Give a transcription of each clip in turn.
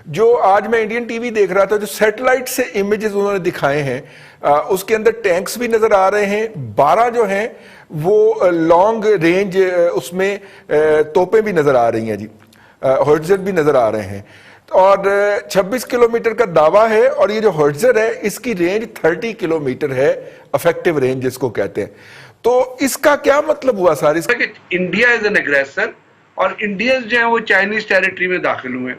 جو آج میں انڈین ٹی وی دیکھ رہا تھا، جو سیٹلائٹ سے امیجز انہوں نے دکھائے ہیں، اس کے اندر ٹینکس بھی نظر آ رہے ہیں، 12 جو ہیں وہ لانگ رینج اس میں توپیں بھی نظر آ رہی ہیں جی، ہوئٹزر بھی نظر آ رہے ہیں، اور 26 کلومیٹر کا دعویٰ ہے، اور یہ جو ہوئٹزر ہے اس کی رینج 30 کلومیٹر ہے، افیکٹو رینج جس کو کہتے ہیں۔ تو اس کا کیا مطلب ہوا سر؟ انڈیا از این اگریسر اور انڈینز جو ہیں وہ چائنیز ٹیریٹری میں داخل ہوئے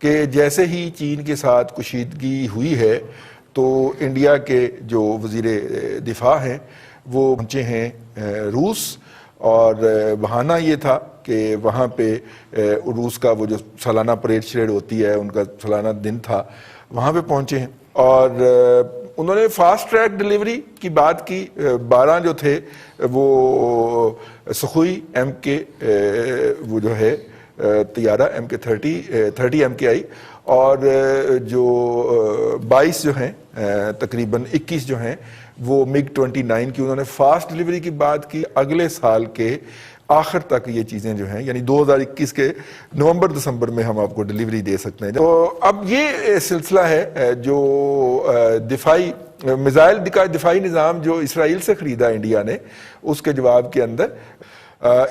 کہ جیسے ہی چین کے ساتھ کشیدگی ہوئی ہے تو انڈیا کے جو وزیر دفاع ہیں وہ پہنچے ہیں روس، اور بہانہ یہ تھا کہ وہاں پہ روس کا وہ جو سالانہ پریڈ شریڈ ہوتی ہے، ان کا سالانہ دن تھا، وہاں پہ پہنچے ہیں، اور انہوں نے فاسٹ ٹریک ڈیلیوری کی بات کی۔ 12 جو تھے وہ سخوئی ایم کے وہ جو ہے طیارہ MK30 MKI، اور جو 22 جو ہیں تقریباً 21 جو ہیں وہ MiG-29 کی انہوں نے فاسٹ ڈیلیوری کی بات کی۔ اگلے سال کے آخر تک یہ چیزیں جو ہیں، یعنی 2021 کے نومبر دسمبر میں ہم آپ کو ڈیلیوری دے سکتے ہیں۔ تو اب یہ سلسلہ ہے جو دفاعی میزائل دفاعی نظام جو اسرائیل سے خریدا انڈیا نے، اس کے جواب کے اندر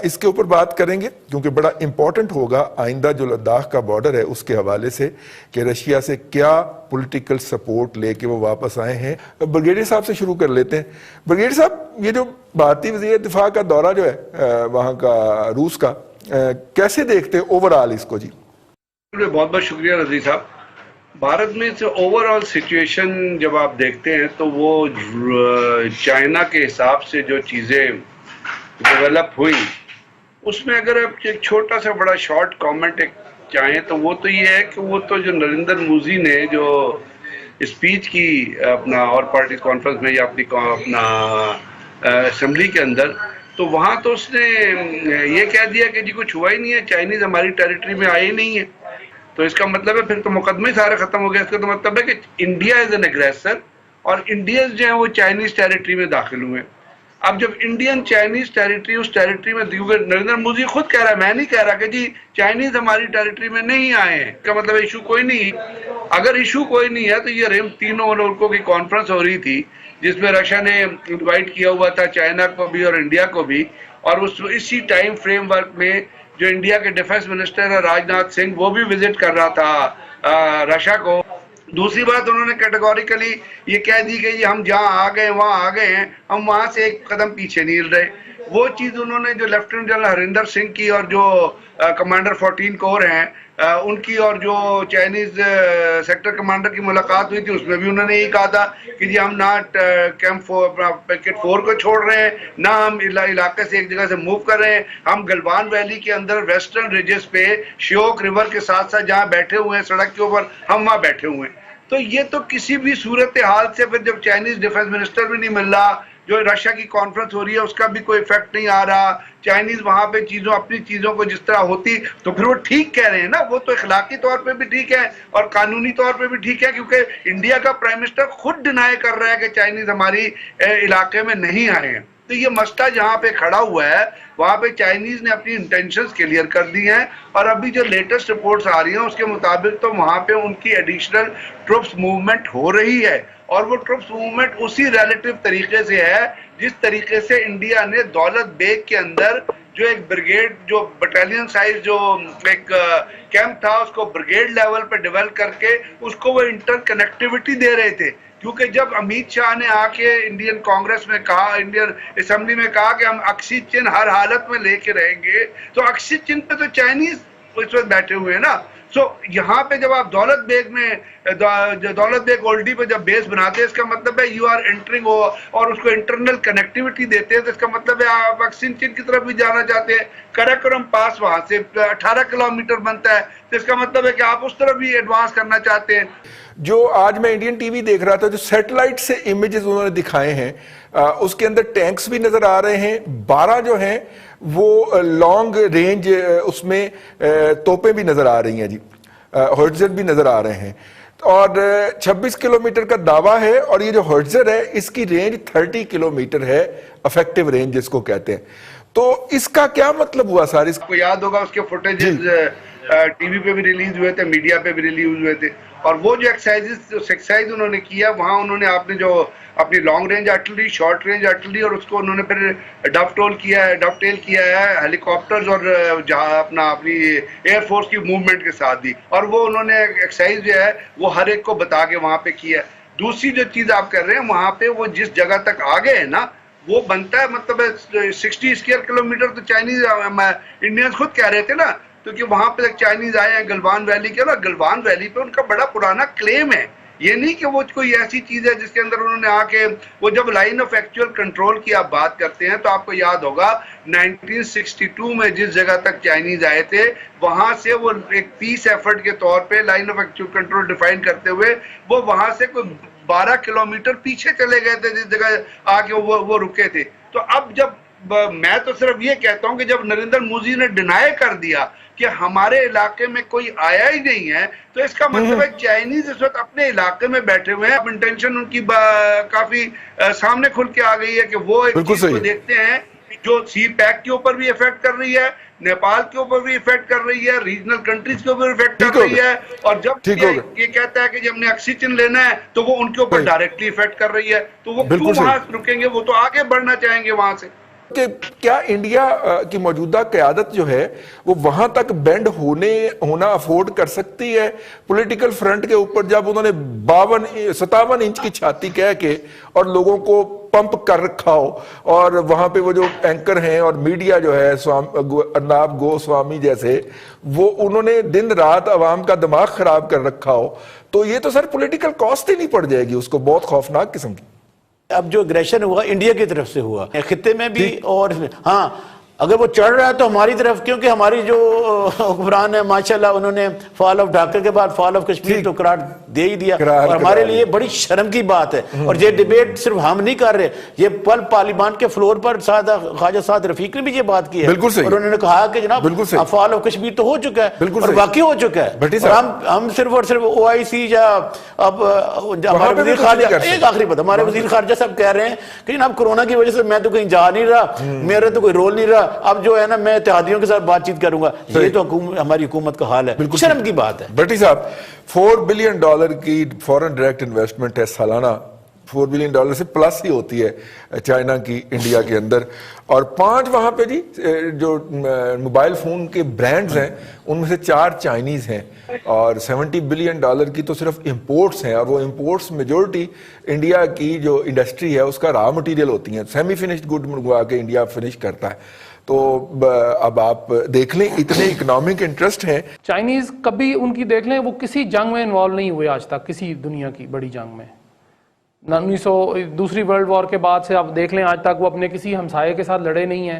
اس کے اوپر بات کریں گے، کیونکہ بڑا امپورٹنٹ ہوگا آئندہ جو لداخ کا بارڈر ہے اس کے حوالے سے کہ رشیا سے کیا پولیٹیکل سپورٹ لے کے وہ واپس آئے ہیں۔ بریگیڈیئر صاحب سے شروع کر لیتے ہیں۔ بریگیڈیئر صاحب، یہ جو بھارتی وزیر دفاع کا دورہ جو ہے وہاں کا روس کا، کیسے دیکھتے ہیں اوورآل اس کو؟ جی بہت بہت شکریہ رضی صاحب۔ بھارت میں سے اوورآل سچویشن جب آپ دیکھتے ہیں تو وہ چائنا کے حساب سے جو چیزیں ڈیولپ ہوئی، اس میں اگر آپ ایک چھوٹا سا بڑا شارٹ کامنٹ چاہیں تو وہ تو یہ ہے کہ وہ تو جو نریندر مودی نے جو اسپیچ کی اپنا اور پارٹی کانفرنس میں یا اپنا اسمبلی کے اندر، تو وہاں تو اس نے یہ کہہ دیا کہ جی کچھ ہوا ہی نہیں ہے، چائنیز ہماری ٹیریٹری میں آئے ہی نہیں ہے۔ تو اس کا مطلب ہے پھر تو مقدمہ ہی سارا ختم ہو گیا۔ اس کا تو مطلب ہے کہ انڈیا از این اگریسر اور انڈینز جو ہیں وہ چائنیز ٹیریٹری میں داخل ہوئے۔ اب جب انڈین چائنیز ٹیریٹری اس ٹیریٹری میں نریندر مودی خود کہہ رہا ہے، میں نہیں کہہ رہا کہ جی چائنیز ہماری ٹیریٹری میں نہیں آئے ہیں، اس کا مطلب ایشو کوئی نہیں۔ اگر ایشو کوئی نہیں ہے تو یہ تینوں ملکوں کی کانفرنس ہو رہی تھی جس میں رشیا نے انوائٹ کیا ہوا تھا چائنا کو بھی اور انڈیا کو بھی، اور اسی ٹائم فریم ورک میں جو انڈیا کے ڈیفنس منسٹر ہے راج ناتھ سنگھ، وہ بھی وزٹ کر رہا تھا رشیا کو۔ دوسری بات انہوں نے کیٹیگوریکلی یہ کہہ دی کہ ہم جہاں آ گئے وہاں آ گئے ہیں، ہم وہاں سے ایک قدم پیچھے نہیں ہل رہے۔ وہ چیز انہوں نے جو لیفٹیننٹ جنرل ہریندر سنگھ کی اور جو کمانڈر 14 کور ہیں ان کی اور جو چائنیز سیکٹر کمانڈر کی ملاقات ہوئی تھی، اس میں بھی انہوں نے یہی کہا تھا کہ جی ہم نہ کیمپ پیکٹ 4 کو چھوڑ رہے ہیں، نہ ہم علاقے سے ایک جگہ سے موو کر رہے ہیں۔ ہم گلوان ویلی کے اندر ویسٹرن ریجز پہ شیوک ریور کے ساتھ ساتھ جہاں بیٹھے ہوئے ہیں سڑک کے اوپر، ہم وہاں بیٹھے ہوئے ہیں۔ تو یہ تو کسی بھی صورتحال سے پھر جب چائنیز ڈیفنس منسٹر بھی نہیں مل رہا، جو رشیا کی کانفرنس ہو رہی ہے اس کا بھی کوئی ایفیکٹ نہیں آ رہا، چائنیز وہاں پہ اپنی چیزوں کو جس طرح ہوتی، تو پھر وہ ٹھیک کہہ رہے ہیں نا، وہ تو اخلاقی طور پہ بھی ٹھیک ہے اور قانونی طور پہ بھی ٹھیک ہے، کیونکہ انڈیا کا پرائم منسٹر خود ڈینائی کر رہا ہے کہ چائنیز ہماری علاقے میں نہیں آئے ہیں۔ تو یہ مسئلہ جہاں پہ کھڑا ہوا ہے وہاں پہ چائنیز نے اپنی انٹینشنز کلیئر کر دی ہیں، اور ابھی جو لیٹسٹ رپورٹس آ رہی ہیں اس کے مطابق تو وہاں پہ ان کی ایڈیشنل ٹروپس موومنٹ ہو رہی ہے، اور وہ ٹروپس موومنٹ اسی ریلیٹیو طریقے سے ہے جس طریقے سے انڈیا نے دولت بیگ کے اندر جو ایک بریگیڈ، جو بٹالین سائز جو ایک کیمپ تھا، اس کو بریگیڈ لیول پہ ڈیولپ کر کے اس کو وہ انٹر کنیکٹیوٹی دے رہے تھے۔ کیونکہ جب امیت شاہ نے آ کے انڈین کانگریس میں کہا، انڈین اسمبلی میں کہا کہ ہم اکسی چن ہر حالت میں لے کے رہیں گے، تو اکسی چن پہ تو چائنیز اس وقت بیٹھے ہوئے ہیں نا۔ سو یہاں پہ جب آپ دولت بیگ میں دولت بیگ اولڈی پہ جب بیس بناتے ہیں، اس کا مطلب ہے یو آر انٹرنگ اور اس کو انٹرنل کنیکٹیوٹی دیتے ہیں، تو اس کا مطلب ہے آپ اکسین چن کی طرف بھی جانا چاہتے ہیں۔ کراکورم پاس وہاں سے 18 کلومیٹر بنتا ہے، تو اس کا مطلب ہے کہ آپ اس طرف بھی ایڈوانس کرنا چاہتے ہیں۔ جو آج میں انڈین ٹی وی دیکھ رہا تھا، جو سیٹلائٹ سے امیجز انہوں نے دکھائے ہیں، اس کے اندر ٹینکس بھی نظر آ رہے ہیں، 12 جو ہیں وہ لانگ رینج اس میں توپیں بھی نظر آ رہی ہیں جی، ہوئٹزر بھی نظر آ رہے ہیں، اور 26 کلومیٹر کا دعویٰ ہے، اور یہ جو ہوئٹزر ہے اس کی رینج 30 کلومیٹر ہے، افیکٹو رینج جس کو کہتے ہیں۔ تو اس کا کیا مطلب ہوا سر؟ اس کو یاد ہوگا اس کے فوٹیجز ٹی وی پہ بھی ریلیز ہوئے تھے, میڈیا پہ بھی ریلیز ہوئے تھے. اور وہ جو ایکسرسائز انہوں نے کیا وہاں, انہوں نے آپ نے جو اپنی long range artillery, short range artillery, اور اس کو انہوں نے پھر ڈف ٹیل کیا ہے ہیلی کاپٹرز اور جہاں اپنی ایئر فورس کی موومنٹ کے ساتھ دی. اور وہ انہوں نے ایکسرسائز جو ہے وہ ہر ایک کو بتا کے وہاں پہ کیا ہے. دوسری جو چیز آپ کر رہے ہیں وہاں پہ وہ جس جگہ تک آگے ہے نا, وہ بنتا ہے مطلب 60 اسکوائر کلومیٹر. تو چائنیز انڈینز خود کہہ رہے تھے نا, کیونکہ وہاں پہ چائنیز آئے ہیں گلوان ویلی کے, نا گلوان ویلی پہ ان کا بڑا پرانا کلیم ہے. یہ نہیں کہ وہ کوئی ایسی چیز ہے جس کے اندر انہوں نے آ کے, وہ جب لائن آف ایکچوئل کنٹرول کی آپ بات کرتے ہیں تو آپ کو یاد ہوگا 1962 میں جس جگہ تک چائنیز آئے تھے وہاں سے وہ ایک پیس ایفرٹ کے طور پہ line of actual control define کرتے ہوئے وہ وہاں سے کوئی 12 کلومیٹر پیچھے چلے گئے تھے جس جگہ آ کے وہ رکے تھے. تو اب جب میں تو صرف یہ کہتا ہوں کہ جب نریندر مودی نے ڈینائی کر دیا کہ ہمارے علاقے میں کوئی آیا ہی نہیں ہے, تو اس کا مطلب ہے چائنیز اس وقت اپنے علاقے میں بیٹھے ہوئے ہیں. اب انٹینشن ان کی کافی سامنے کھل کے آ گئی ہے کہ وہ ایک چیز کو دیکھتے ہیں جو سی پیک کے اوپر بھی افیکٹ کر رہی ہے, نیپال کے اوپر بھی افیکٹ کر رہی ہے, ریجنل کنٹریز کے اوپر افیکٹ کر رہی ہے, اور جب یہ کہتا ہے کہ جب ہم نے آکسیجن لینا ہے تو وہ ان کے اوپر ڈائریکٹلی افیکٹ کر رہی ہے. تو وہ کیوں وہاں رکیں گے, وہ تو آگے بڑھنا چاہیں گے وہاں سے. کہ کیا انڈیا کی موجودہ قیادت جو ہے وہ وہاں تک بینڈ ہونا افورڈ کر سکتی ہے پولیٹیکل فرنٹ کے اوپر, جب انہوں نے 57 انچ کی چھاتی کہہ کے اور لوگوں کو پمپ کر رکھا ہو, اور وہاں پہ وہ جو اینکر ہیں اور میڈیا جو ہے ارناب گوسوامی جیسے, وہ انہوں نے دن رات عوام کا دماغ خراب کر رکھا ہو, تو یہ تو سر پولیٹیکل کاسٹ ہی نہیں پڑ جائے گی اس کو, بہت خوفناک قسم کی. اب جو اگریشن ہوا انڈیا کی طرف سے ہوا خطے میں بھی, اور ہاں اگر وہ چڑھ رہا ہے تو ہماری طرف, کیونکہ ہماری جو حکمران ہے ماشاءاللہ انہوں نے فال آف ڈھاکر کے بعد فال آف کشمیر تو قرار دے ہی دیا, اور ہمارے لیے بڑی شرم کی بات ہے. اور یہ ڈیبیٹ صرف ہم نہیں کر رہے, یہ پارلیمان کے فلور پر خواجہ سعد رفیق نے بھی یہ بات کی ہے, اور انہوں نے کہا کہ جناب فال آف کشمیر تو ہو چکا ہے, اور واقعی ہو چکا ہے. اور ہم صرف اور صرف OIC یا اب ہمارے وزیر خارجہ, ایک آخری بات, ہمارے وزیر خارجہ صاحب کہہ رہے ہیں کہ جناب کورونا کی وجہ سے میں تو کہیں جا نہیں رہا, میرا تو کوئی رول نہیں رہا, اب جو ہے نا میں اتحادیوں کے ساتھ بات چیت کروں گا. یہ تو ہماری حکومت کا حال ہے, شرم کی بات ہے. بٹی صاحب $4 بلین کی فورن ڈائریکٹ انویسٹمنٹ ہے سالانہ, $4 بلین سے پلس ہی ہوتی ہے چائنا کی انڈیا کے اندر, اور 5 وہاں پہ جی جو موبائل فون کے برانڈز ہیں ان میں سے 4 چائنیز ہیں, اور $70 بلین کی تو صرف امپورٹس ہیں, اور وہ امپورٹس میجورٹی انڈیا کی جو انڈسٹری ہے اس کا را مٹیریل ہوتی ہیں, سیمی فنشڈ گڈ منگوا کے انڈیا فنش کرتا ہے. تو اب آپ دیکھ لیں اتنے اکنامک انٹرسٹ ہیں. چائنیز کبھی ان کی دیکھ لیں وہ کسی جنگ میں انوالو نہیں ہوئے آج تک, کسی دنیا کی بڑی جنگ میں. 1902 ورلڈ وار کے بعد سے آپ دیکھ لیں آج تک وہ اپنے کسی ہمسائے کے ساتھ لڑے نہیں ہیں,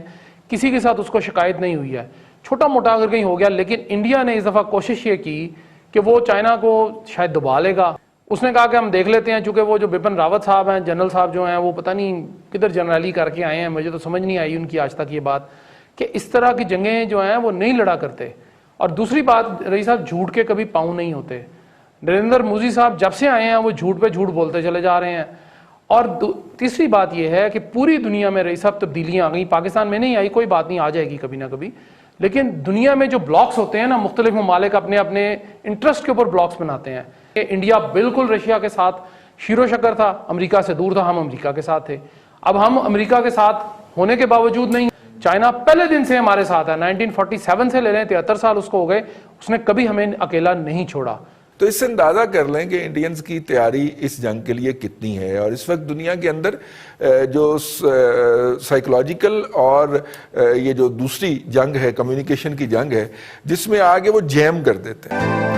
کسی کے ساتھ اس کو شکایت نہیں ہوئی ہے. چھوٹا موٹا اگر کہیں ہو گیا, لیکن انڈیا نے اس دفعہ کوشش یہ کی کہ وہ چائنا کو شاید دبا لے گا. اس نے کہا کہ ہم دیکھ لیتے ہیں, چونکہ وہ جو بپن راوت صاحب ہیں جنرل صاحب جو ہیں وہ پتہ نہیں کدھر جنرلی کر کے آئے ہیں, مجھے تو سمجھ نہیں آئی ان کی آج تک یہ بات کہ اس طرح کی جنگیں جو ہیں وہ نہیں لڑا کرتے. اور دوسری بات رئیس صاحب, جھوٹ کے کبھی پاؤں نہیں ہوتے. نریندر مودی صاحب جب سے آئے ہیں وہ جھوٹ پہ جھوٹ بولتے چلے جا رہے ہیں. اور تیسری بات یہ ہے کہ پوری دنیا میں رئیس صاحب تبدیلیاں آ گئی, پاکستان میں نہیں آئی, کوئی بات نہیں, آ جائے گی کبھی نہ کبھی, لیکن دنیا میں جو بلاکس ہوتے ہیں نا, مختلف ممالک اپنے اپنے انٹرسٹ کے اوپر بلاکس بناتے ہیں. انڈیا بالکل رشیا کے ساتھ شیر و شکر تھا, امریکہ سے دور تھا, ہم امریکہ کے ساتھ تھے. اب ہم امریکہ کے ساتھ ہونے کے باوجود نہیں, چائنا پہلے دن سے ہمارے ساتھ ہے, 1947 سے لے لیں 73 سال اس کو ہو گئے, اس نے کبھی ہمیں اکیلا نہیں چھوڑا. تو اس سے اندازہ کر لیں کہ انڈینز کی تیاری اس جنگ کے لیے کتنی ہے, اور اس وقت دنیا کے اندر جو سائیکولوجیکل اور یہ جو دوسری جنگ ہے کمیونیکیشن کی جنگ ہے جس میں آگے وہ جیم کر دیتے ہیں.